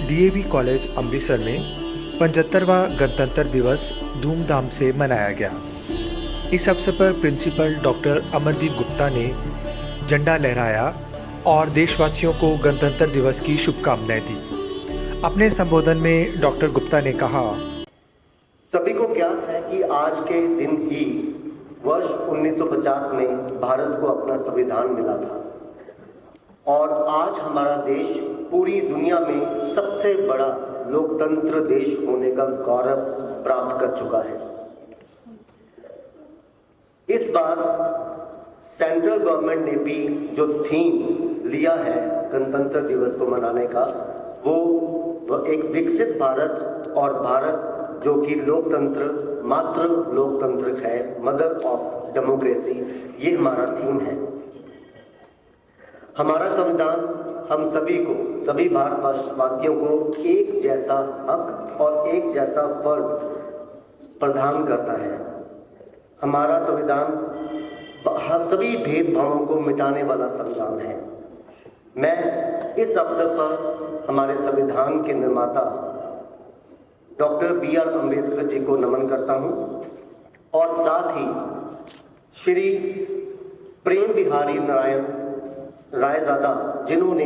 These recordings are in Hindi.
डीएवी कॉलेज अमृतसर में 75वां गणतंत्र दिवस धूमधाम से मनाया गया। इस अवसर पर प्रिंसिपल डॉक्टर अमरदीप गुप्ता ने झंडा लहराया और देशवासियों को गणतंत्र दिवस की शुभकामनाएं दी। अपने संबोधन में डॉक्टर गुप्ता ने कहा, सभी को ज्ञात है कि आज के दिन ही वर्ष 1950 में भारत को अपना संविधान मिला था और आज हमारा देश पूरी दुनिया में सबसे बड़ा लोकतंत्र देश होने का गौरव प्राप्त कर चुका है। इस बार सेंट्रल गवर्नमेंट ने भी जो थीम लिया है गणतंत्र दिवस को मनाने का, वो एक विकसित भारत और भारत जो कि लोकतंत्र, मातृ लोकतंत्र है, मदर ऑफ डेमोक्रेसी, ये हमारा थीम है। हमारा संविधान हम सभी को, सभी भारतवासियों को एक जैसा हक और एक जैसा फर्ज प्रदान करता है। हमारा संविधान सभी भेदभावों को मिटाने वाला संविधान है। मैं इस अवसर पर हमारे संविधान के निर्माता डॉक्टर बी.आर. अम्बेडकर जी को नमन करता हूं और साथ ही श्री प्रेम बिहारी नारायण रायजादा, जिन्होंने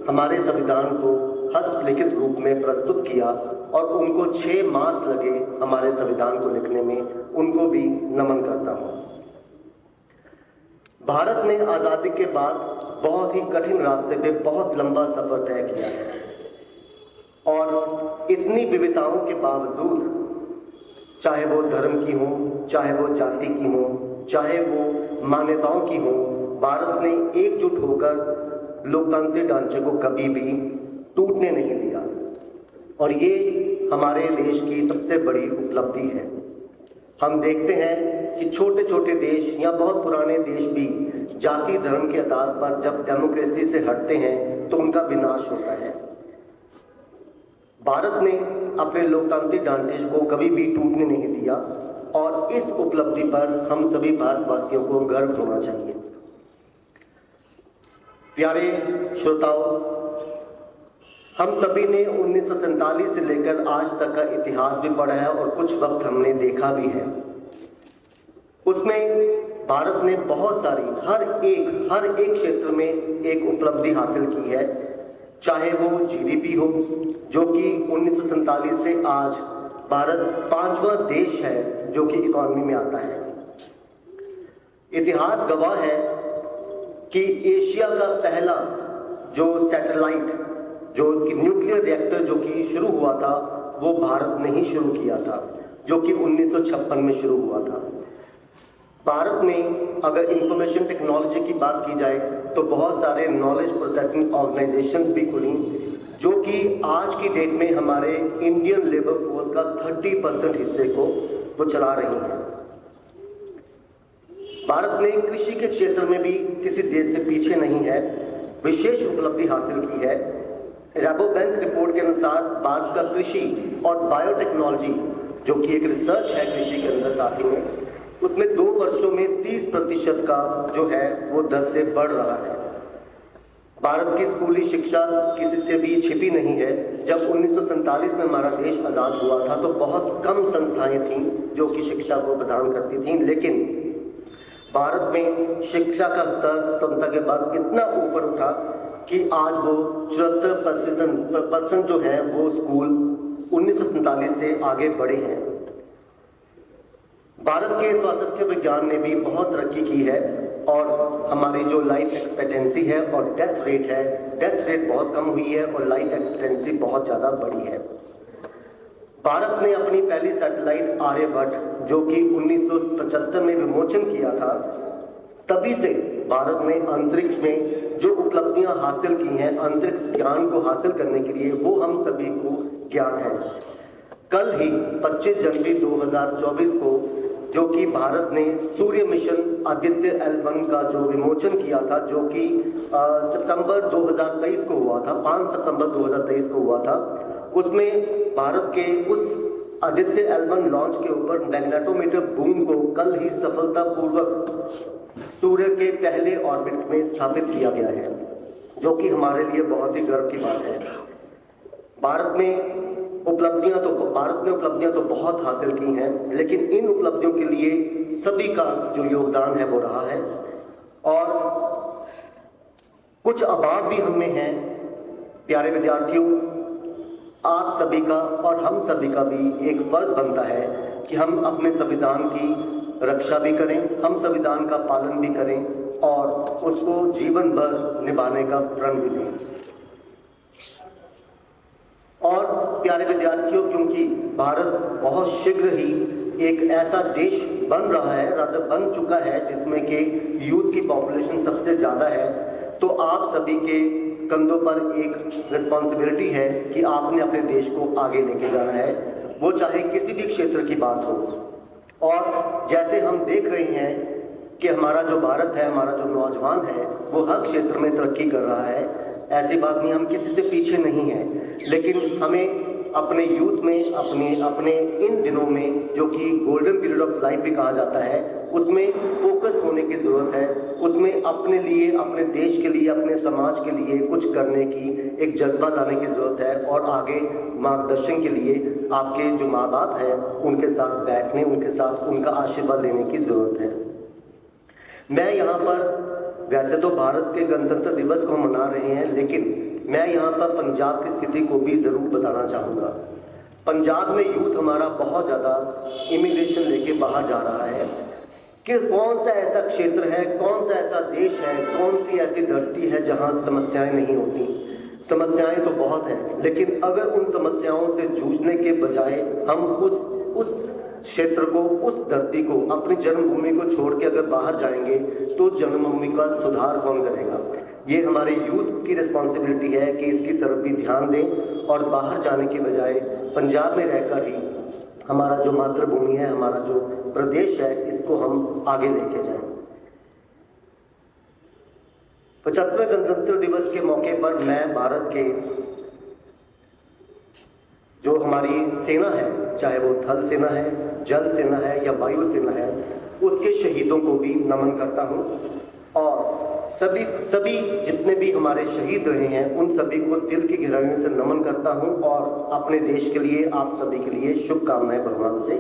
हमारे संविधान को हस्तलिखित रूप में प्रस्तुत किया और उनको 6 मास लगे हमारे संविधान को लिखने में, उनको भी नमन करता हूं। भारत ने आज़ादी के बाद बहुत ही कठिन रास्ते पे बहुत लंबा सफर तय किया है और इतनी विविधताओं के बावजूद, चाहे वो धर्म की हो, चाहे वो जाति की हो, चाहे वो मान्यताओं की हो, भारत ने एकजुट होकर लोकतांत्रिक ढांचे को कभी भी टूटने नहीं दिया और ये हमारे देश की सबसे बड़ी उपलब्धि है। हम देखते हैं कि छोटे छोटे देश या बहुत पुराने देश भी जाति धर्म के आधार पर जब डेमोक्रेसी से हटते हैं तो उनका विनाश होता है। भारत ने अपने लोकतांत्रिक ढांचे को कभी भी टूटने नहीं दिया और इस उपलब्धि पर हम सभी भारतवासियों को गर्व होना चाहिए। प्यारे श्रोताओं, हम सभी ने 1947 से लेकर आज तक का इतिहास भी पढ़ा है और कुछ वक्त हमने देखा भी है। उसमें भारत ने बहुत सारी हर एक क्षेत्र में एक उपलब्धि हासिल की है, चाहे वो जीडीपी हो, जो कि 1947 से आज भारत 5वां देश है जो कि इकोनॉमी में आता है। इतिहास गवाह है कि एशिया का पहला जो सैटेलाइट, जो कि न्यूक्लियर रिएक्टर जो कि शुरू हुआ था, वो भारत ने ही शुरू किया था, जो कि 1956 में शुरू हुआ था। भारत में अगर इंफॉर्मेशन टेक्नोलॉजी की बात की जाए तो बहुत सारे नॉलेज प्रोसेसिंग ऑर्गेनाइजेशन भी खुली, जो कि आज की डेट में हमारे इंडियन लेबर फोर्स का 30% हिस्से को वो चला रही हैं। भारत ने कृषि के क्षेत्र में भी किसी देश से पीछे नहीं है, विशेष उपलब्धि हासिल की है। रैबो बैंक रिपोर्ट के अनुसार भारत का कृषि और बायोटेक्नोलॉजी, जो कि एक रिसर्च है कृषि के अंदर साथ ही में, उसमें 2 वर्षों में 30% का जो है वो दर से बढ़ रहा है। भारत की स्कूली शिक्षा किसी से भी छिपी नहीं है। जब 1947 में हमारा देश आज़ाद हुआ था तो बहुत कम संस्थाएं थीं जो कि शिक्षा को प्रदान करती थीं, लेकिन भारत में शिक्षा का स्तर स्वतंत्रता के बाद इतना ऊपर उठा कि आज वो 74% जो है वो स्कूल 1947 से आगे बढ़े हैं। भारत के स्वास्थ्य विज्ञान ने भी बहुत तरक्की की है और हमारी जो लाइफ एक्सपेक्टेंसी है और डेथ रेट बहुत कम हुई है और लाइफ एक्सपेक्टेंसी बहुत ज़्यादा बढ़ी है। भारत ने अपनी पहली सैटेलाइट आर्यभट्ट, जो कि 1975 में विमोचन किया था, तभी से भारत ने अंतरिक्ष में जो उपलब्धियां हासिल की हैं, अंतरिक्ष ज्ञान को हासिल करने के लिए, वो हम सभी को ज्ञात है। कल ही 25 जनवरी 2024 को जो कि भारत ने सूर्य मिशन आदित्य L1 का जो विमोचन किया था, जो कि सितंबर 2023 को हुआ था, 5 सितंबर 2023 को हुआ था, उसमें भारत के उस आदित्य L1 लॉन्च के ऊपर मैग्नेटोमीटर बूम को कल ही सफलतापूर्वक सूर्य के पहले ऑर्बिट में स्थापित किया गया है, जो कि हमारे लिए बहुत ही गर्व की बात है। भारत ने उपलब्धियां तो बहुत हासिल की हैं, लेकिन इन उपलब्धियों के लिए सभी का जो योगदान है वो रहा है। और कुछ अभाव भी हम में हैं। प्यारे विद्यार्थियों, आप सभी का और हम सभी का भी एक फर्ज बनता है कि हम अपने संविधान की रक्षा भी करें, हम संविधान का पालन भी करें और उसको जीवन भर निभाने का प्रण भी लें। और प्यारे विद्यार्थियों, क्योंकि भारत बहुत शीघ्र ही एक ऐसा देश बन रहा है, रादर बन चुका है, जिसमें कि यूथ की पॉपुलेशन सबसे ज़्यादा है, तो आप सभी के कंधों पर एक रिस्पॉन्सिबिलिटी है कि आपने अपने देश को आगे लेके जाना है, वो चाहे किसी भी क्षेत्र की बात हो। और जैसे हम देख रहे हैं कि हमारा जो भारत है, हमारा जो नौजवान है, वो हर क्षेत्र में तरक्की कर रहा है। ऐसी बात नहीं, हम किसी से पीछे नहीं हैं, लेकिन हमें अपने यूथ में, अपने इन दिनों में, जो कि गोल्डन पीरियड ऑफ लाइफ भी कहा जाता है, उसमें फोकस होने की ज़रूरत है। उसमें अपने लिए, अपने देश के लिए, अपने समाज के लिए कुछ करने की एक जज्बा लाने की ज़रूरत है। और आगे मार्गदर्शन के लिए आपके जो माँ बाप हैं, उनके साथ बैठने, उनके साथ उनका आशीर्वाद लेने की ज़रूरत है। मैं यहाँ पर, वैसे तो भारत के गणतंत्र दिवस को मना रहे हैं, लेकिन मैं यहाँ पर पंजाब की स्थिति को भी ज़रूर बताना चाहूँगा। पंजाब में यूथ हमारा बहुत ज़्यादा इमिग्रेशन लेके बाहर जा रहा है कि कौन सा ऐसा क्षेत्र है, कौन सा ऐसा देश है, कौन सी ऐसी धरती है जहाँ समस्याएं नहीं होती। समस्याएं तो बहुत हैं, लेकिन अगर उन समस्याओं से जूझने के बजाय हम उस क्षेत्र को, उस धरती को, अपनी जन्मभूमि को छोड़ के अगर बाहर जाएंगे तो जन्मभूमि का सुधार कौन करेगा। ये हमारे यूथ की रिस्पॉन्सिबिलिटी है कि इसकी तरफ भी ध्यान दें और बाहर जाने के बजाय पंजाब में रहकर ही हमारा जो मातृभूमि है, हमारा जो प्रदेश है, इसको हम आगे लेके जाएं। 75वें गणतंत्र दिवस के मौके पर मैं भारत के जो हमारी सेना है, चाहे वो थल सेना है, जल सेना है या वायु सेना है, उसके शहीदों को भी नमन करता हूँ। और सभी जितने भी हमारे शहीद रहे हैं, उन सभी को दिल की गहराई से नमन करता हूँ और अपने देश के लिए, आप सभी के लिए शुभकामनाएं भगवान से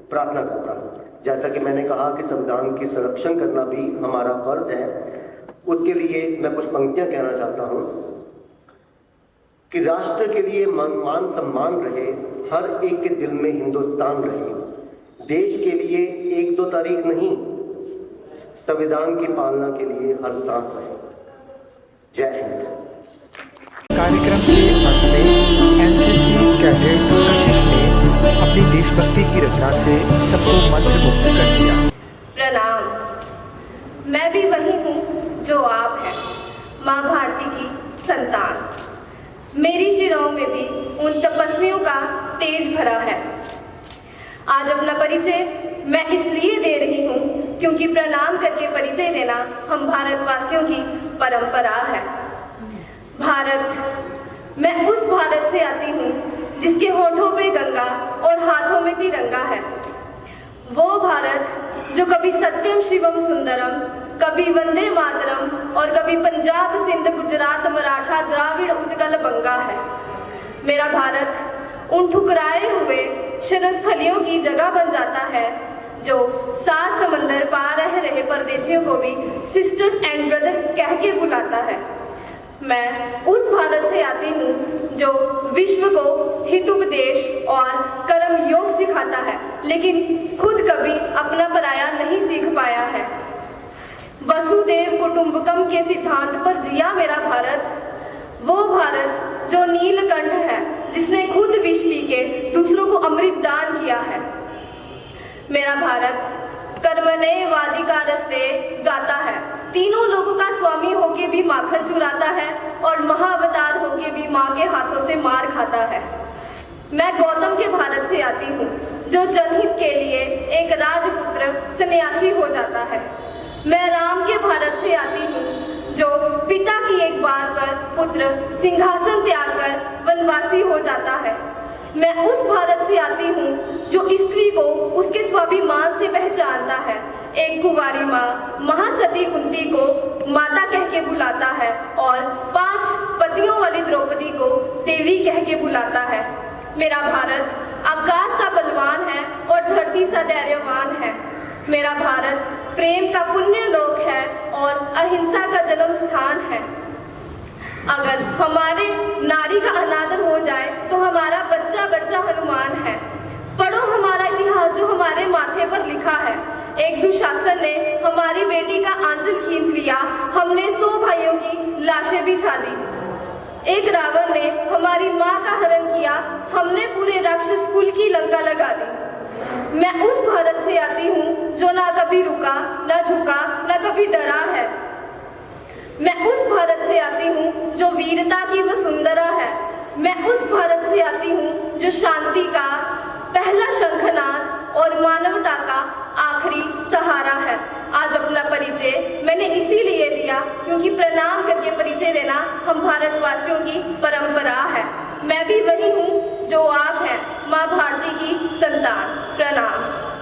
प्रार्थना करता हूँ। जैसा कि मैंने कहा कि संविधान की संरक्षण करना भी हमारा फर्ज है, उसके लिए मैं कुछ पंक्तियाँ कहना चाहता हूँ कि राष्ट्र के लिए मान सम्मान रहे, हर एक के दिल में हिंदुस्तान रहे। देश के लिए 1-2 तारीख नहीं, संविधान की पालना के लिए हर सांस रहे। जय हिंद। कार्यक्रम के अंत में एनसीसी कैडेट कशिश ने अपनी देशभक्ति की रचना से सबको मंत्रमुग्ध कर दिया। प्रणाम, मैं भी वही हूँ जो आप हैं, माँ भारती की संतान। मेरी शिराओं में भी उन तपस्वियों का तेज भरा है। आज अपना परिचय मैं इसलिए दे रही हूँ क्योंकि प्रणाम करके परिचय देना हम भारतवासियों की परंपरा है। भारत, मैं उस भारत से आती हूँ जिसके होठों पे गंगा और हाथों में तिरंगा है। वो भारत जो कभी सत्यम शिवम सुंदरम, कभी वंदे मातरम और कभी पंजाब सिंध गुजरात मराठा द्राविड़ उत्कल बंगा है। मेरा भारत उन ठुकराए हुए शरणस्थलियों की जगह बन जाता है जो 7 समंदर पार रह रहे परदेशियों को भी सिस्टर्स एंड ब्रदर कह के बुलाता है। मैं उस भारत से आती हूँ जो विश्व को हितोपदेश और कर्म योग सिखाता है, लेकिन खुद कभी अपना पराया नहीं सीख पाया है। वसुदेव कुटुंबकम के सिद्धांत पर जिया मेरा भारत, वो भारत जो नीलकंठ है, जिसने खुद विष पी के दूसरों को अमृत दान किया है। मेरा भारत कर्मणे वादिकारस्ते गाता है, तीनों लोगों का स्वामी होके भी माखन चुराता है और महाअवतार होके भी माँ के हाथों से मार खाता है। मैं गौतम के भारत से आती हूँ जो जनहित के लिए एक राजपुत्र सन्यासी हो जाता है। मैं राम के भारत से आती हूँ जो पिता की एक बात पर पुत्र सिंहासन त्याग कर वनवासी हो जाता है। मैं उस भारत से आती हूँ जो स्त्री को उसके स्वाभिमान से पहचानता है, एक कुंवारी माँ महासती कुंती को माता कह के बुलाता है और 5 पतियों वाली द्रौपदी को देवी कह के बुलाता है। मेरा भारत आकाश सा बलवान है और धरती सा धैर्यवान है। मेरा भारत प्रेम का पुण्य लोक है और अहिंसा का जन्म स्थान है। अगर हमारे नारी का अनादर हो जाए तो हमारा बच्चा बच्चा हनुमान है। पढ़ो हमारा इतिहास जो हमारे माथे पर लिखा है। एक दुशासन ने हमारी बेटी का आंचल खींच लिया, हमने 100 भाइयों की लाशें बिछा दी। एक रावण ने हमारी माँ का हरण किया, हमने पूरे राक्षस कुल की लंका लगा दी। मैं उस भारत से आती हूँ जो ना कभी रुका, ना झुका, ना कभी डरा है। मैं उस भारत से आती हूँ जो वीरता की वसुंधरा है। मैं उस भारत से आती हूँ जो शांति का पहला शंखनाद और मानवता का आखिरी सहारा है। आज अपना परिचय मैंने इसीलिए दिया क्योंकि प्रणाम करके परिचय देना हम भारतवासियों की परंपरा है। मैं भी वही हूँ जो आप हैं, माँ भारती की संतान। प्रणाम।